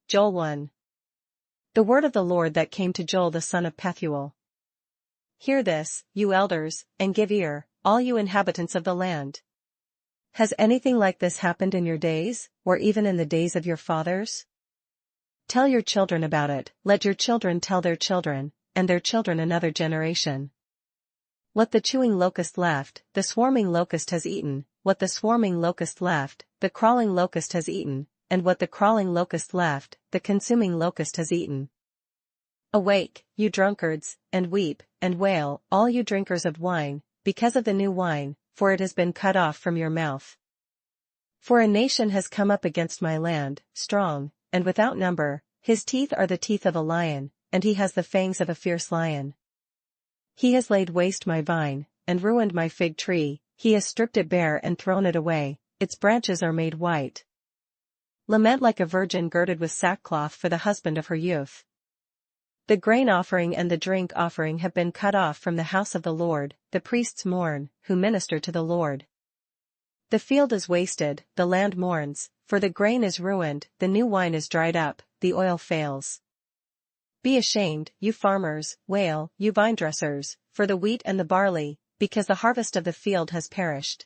Joel 1. The word of the Lord that came to Joel the son of Pethuel. Hear this, you elders, and give ear, all you inhabitants of the land. Has anything like this happened in your days, or even in the days of your fathers? Tell your children about it, let your children tell their children, and their children another generation. What the chewing locust left, the swarming locust has eaten, what the swarming locust left, the crawling locust has eaten, and what the crawling locust left, the consuming locust has eaten. Awake, you drunkards, and weep, and wail, all you drinkers of wine, because of the new wine, for it has been cut off from your mouth. For a nation has come up against my land, strong, and without number, his teeth are the teeth of a lion, and he has the fangs of a fierce lion. He has laid waste my vine, and ruined my fig tree, he has stripped it bare and thrown it away, its branches are made white. Lament like a virgin girded with sackcloth for the husband of her youth. The grain offering and the drink offering have been cut off from the house of the Lord, the priests mourn, who minister to the Lord. The field is wasted, the land mourns, for the grain is ruined, the new wine is dried up, the oil fails. Be ashamed, you farmers, wail, you vine-dressers, for the wheat and the barley, because the harvest of the field has perished.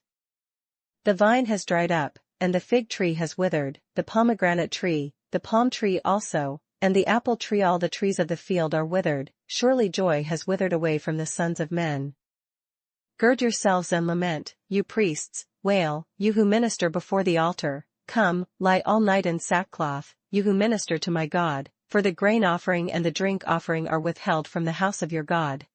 The vine has dried up, and the fig tree has withered, the pomegranate tree, the palm tree also, and the apple tree, all the trees of the field are withered, surely joy has withered away from the sons of men. Gird yourselves and lament, you priests, wail, you who minister before the altar, come, lie all night in sackcloth, you who minister to my God, for the grain offering and the drink offering are withheld from the house of your God.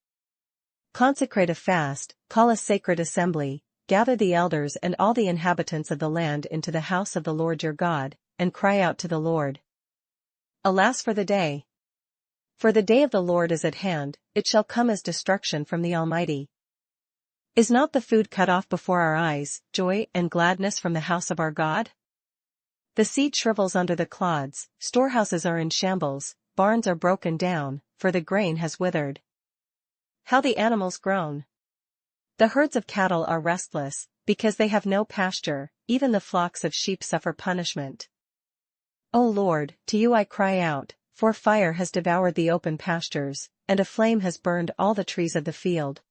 Consecrate a fast, call a sacred assembly, gather the elders and all the inhabitants of the land into the house of the Lord your God, and cry out to the Lord. Alas for the day! For the day of the Lord is at hand, it shall come as destruction from the Almighty. Is not the food cut off before our eyes, joy and gladness from the house of our God? The seed shrivels under the clods, storehouses are in shambles, barns are broken down, for the grain has withered. How the animals groan! The herds of cattle are restless, because they have no pasture, even the flocks of sheep suffer punishment. O Lord, to you I cry out, for fire has devoured the open pastures, and a flame has burned all the trees of the field.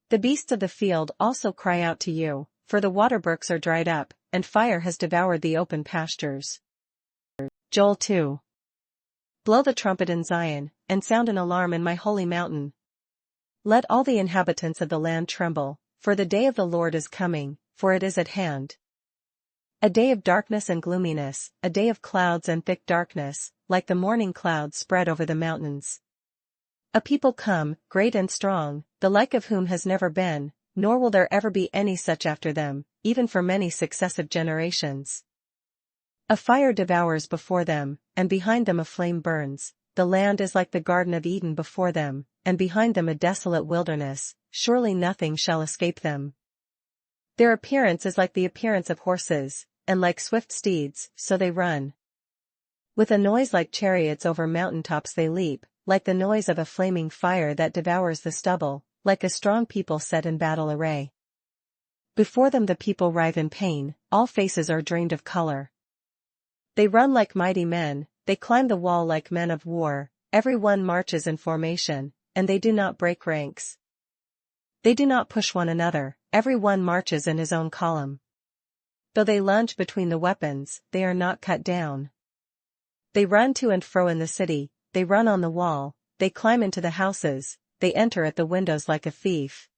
The beasts of the field also cry out to you, for the waterbrooks are dried up, and fire has devoured the open pastures. Joel 2. Blow the trumpet in Zion, and sound an alarm in my holy mountain. Let all the inhabitants of the land tremble, for the day of the Lord is coming, for it is at hand. A day of darkness and gloominess, a day of clouds and thick darkness, like the morning clouds spread over the mountains. A people come, great and strong, the like of whom has never been, nor will there ever be any such after them, even for many successive generations. A fire devours before them, and behind them a flame burns, the land is like the Garden of Eden before them, and behind them a desolate wilderness, surely nothing shall escape them. Their appearance is like the appearance of horses, and like swift steeds, so they run. With a noise like chariots over mountaintops they leap, like the noise of a flaming fire that devours the stubble, like a strong people set in battle array. Before them the people writhe in pain, all faces are drained of color. They run like mighty men, they climb the wall like men of war, every one marches in formation, and they do not break ranks. They do not push one another, every one marches in his own column. Though they lunge between the weapons, they are not cut down. They run to and fro in the city, they run on the wall, they climb into the houses, they enter at the windows like a thief.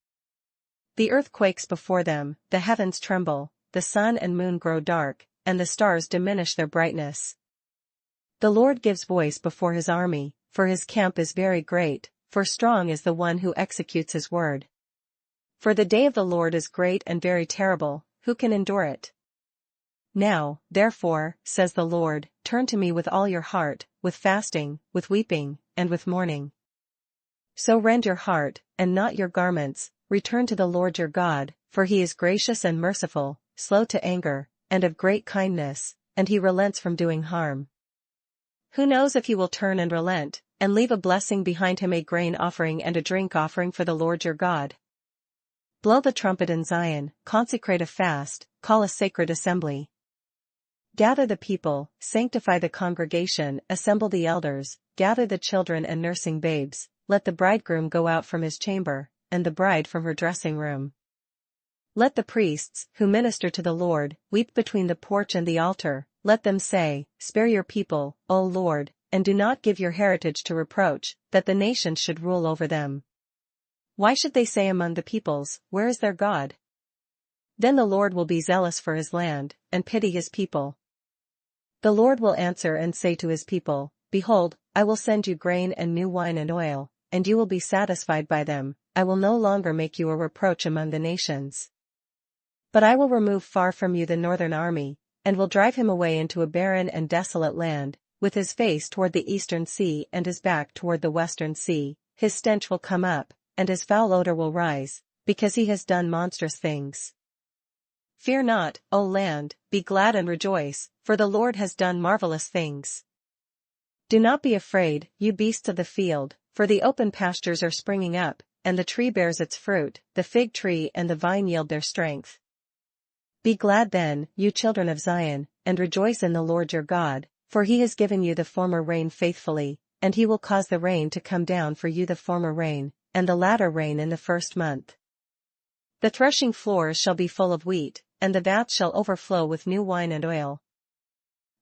The earth quakes before them, the heavens tremble, the sun and moon grow dark, and the stars diminish their brightness. The Lord gives voice before his army, for his camp is very great, for strong is the one who executes his word. For the day of the Lord is great and very terrible, who can endure it? Now, therefore, says the Lord, turn to me with all your heart, with fasting, with weeping, and with mourning. So rend your heart, and not your garments, return to the Lord your God, for he is gracious and merciful, slow to anger, and of great kindness, and he relents from doing harm. Who knows if he will turn and relent, and leave a blessing behind him, a grain offering and a drink offering for the Lord your God? Blow the trumpet in Zion, consecrate a fast, call a sacred assembly. Gather the people, sanctify the congregation, assemble the elders, gather the children and nursing babes, let the bridegroom go out from his chamber, and the bride from her dressing room. Let the priests, who minister to the Lord, weep between the porch and the altar, let them say, Spare your people, O Lord, and do not give your heritage to reproach, that the nations should rule over them. Why should they say among the peoples, Where is their God? Then the Lord will be zealous for his land, and pity his people. The Lord will answer and say to his people, Behold, I will send you grain and new wine and oil, and you will be satisfied by them. I will no longer make you a reproach among the nations. But I will remove far from you the northern army, and will drive him away into a barren and desolate land, with his face toward the eastern sea and his back toward the western sea. His stench will come up, and his foul odor will rise, because he has done monstrous things. Fear not, O land, be glad and rejoice, for the Lord has done marvelous things. Do not be afraid, you beasts of the field, for the open pastures are springing up, and the tree bears its fruit, the fig tree and the vine yield their strength. Be glad then, you children of Zion, and rejoice in the Lord your God, for he has given you the former rain faithfully, and he will cause the rain to come down for you the former rain, and the latter rain in the first month. The threshing floors shall be full of wheat, and the vats shall overflow with new wine and oil.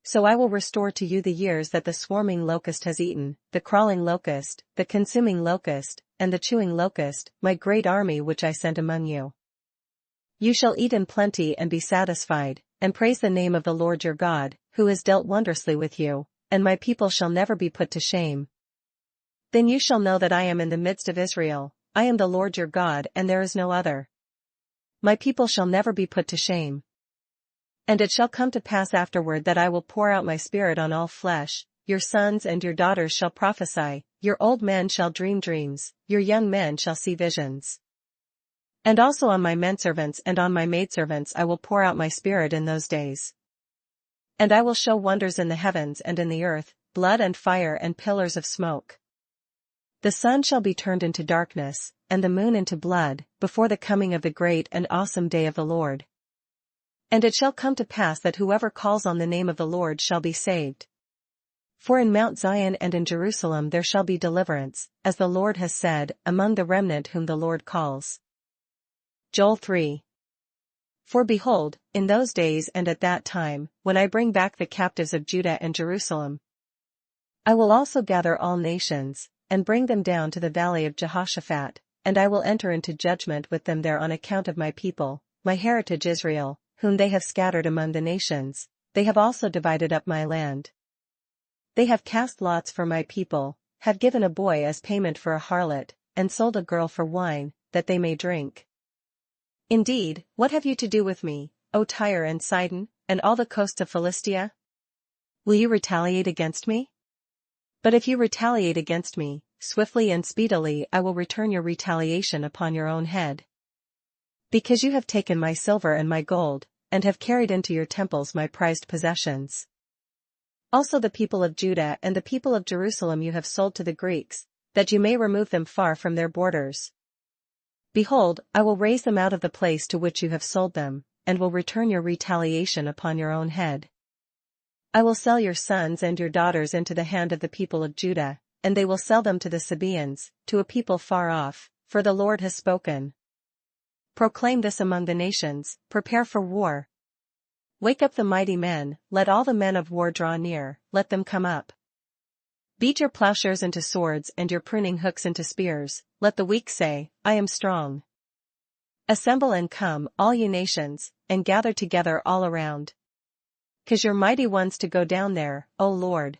So I will restore to you the years that the swarming locust has eaten, the crawling locust, the consuming locust, and the chewing locust, my great army which I sent among you. You shall eat in plenty and be satisfied, and praise the name of the Lord your God, who has dealt wondrously with you, and my people shall never be put to shame. Then you shall know that I am in the midst of Israel, I am the Lord your God and there is no other. My people shall never be put to shame. And it shall come to pass afterward that I will pour out my spirit on all flesh, your sons and your daughters shall prophesy, your old men shall dream dreams, your young men shall see visions. And also on my menservants and on my maidservants I will pour out my spirit in those days. And I will show wonders in the heavens and in the earth, blood and fire and pillars of smoke. The sun shall be turned into darkness, and the moon into blood, before the coming of the great and awesome day of the Lord. And it shall come to pass that whoever calls on the name of the Lord shall be saved. For in Mount Zion and in Jerusalem there shall be deliverance, as the Lord has said, among the remnant whom the Lord calls. Joel 3. For behold, in those days and at that time, when I bring back the captives of Judah and Jerusalem, I will also gather all nations, and bring them down to the valley of Jehoshaphat, and I will enter into judgment with them there on account of my people, my heritage Israel, whom they have scattered among the nations. They have also divided up my land. They have cast lots for my people, have given a boy as payment for a harlot, and sold a girl for wine, that they may drink. Indeed, what have you to do with me, O Tyre and Sidon, and all the coasts of Philistia? Will you retaliate against me? But if you retaliate against me, swiftly and speedily I will return your retaliation upon your own head. Because you have taken my silver and my gold, and have carried into your temples my prized possessions. Also the people of Judah and the people of Jerusalem you have sold to the Greeks, that you may remove them far from their borders. Behold, I will raise them out of the place to which you have sold them, and will return your retaliation upon your own head. I will sell your sons and your daughters into the hand of the people of Judah, and they will sell them to the Sabaeans, to a people far off, for the Lord has spoken. Proclaim this among the nations, prepare for war. Wake up the mighty men, let all the men of war draw near, let them come up. Beat your plowshares into swords and your pruning hooks into spears, let the weak say, I am strong. Assemble and come, all you nations, and gather together all around. 'Cause you're mighty ones to go down there, O Lord.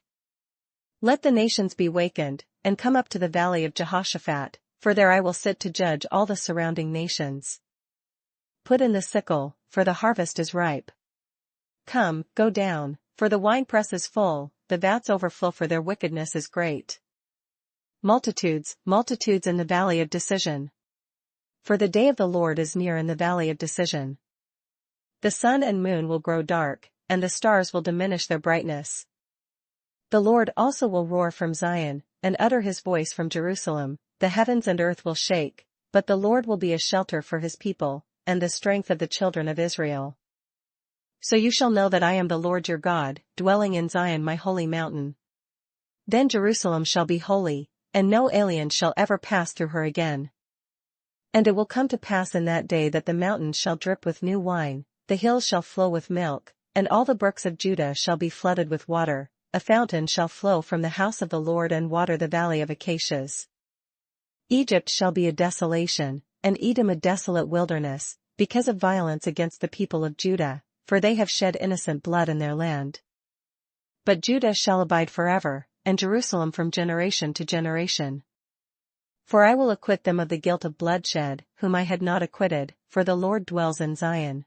Let the nations be wakened, and come up to the valley of Jehoshaphat, for there I will sit to judge all the surrounding nations. Put in the sickle, for the harvest is ripe. Come, go down, for the winepress is full, the vats overflow for their wickedness is great. Multitudes, multitudes in the valley of decision. For the day of the Lord is near in the valley of decision. The sun and moon will grow dark, and the stars will diminish their brightness. The Lord also will roar from Zion, and utter his voice from Jerusalem. The heavens and earth will shake, but the Lord will be a shelter for his people, and the strength of the children of Israel. So you shall know that I am the Lord your God, dwelling in Zion my holy mountain. Then Jerusalem shall be holy, and no alien shall ever pass through her again. And it will come to pass in that day that the mountains shall drip with new wine, the hills shall flow with milk, and all the brooks of Judah shall be flooded with water. A fountain shall flow from the house of the Lord and water the valley of acacias. Egypt shall be a desolation, and Edom a desolate wilderness, because of violence against the people of Judah, for they have shed innocent blood in their land. But Judah shall abide forever, and Jerusalem from generation to generation. For I will acquit them of the guilt of bloodshed, whom I had not acquitted, for the Lord dwells in Zion.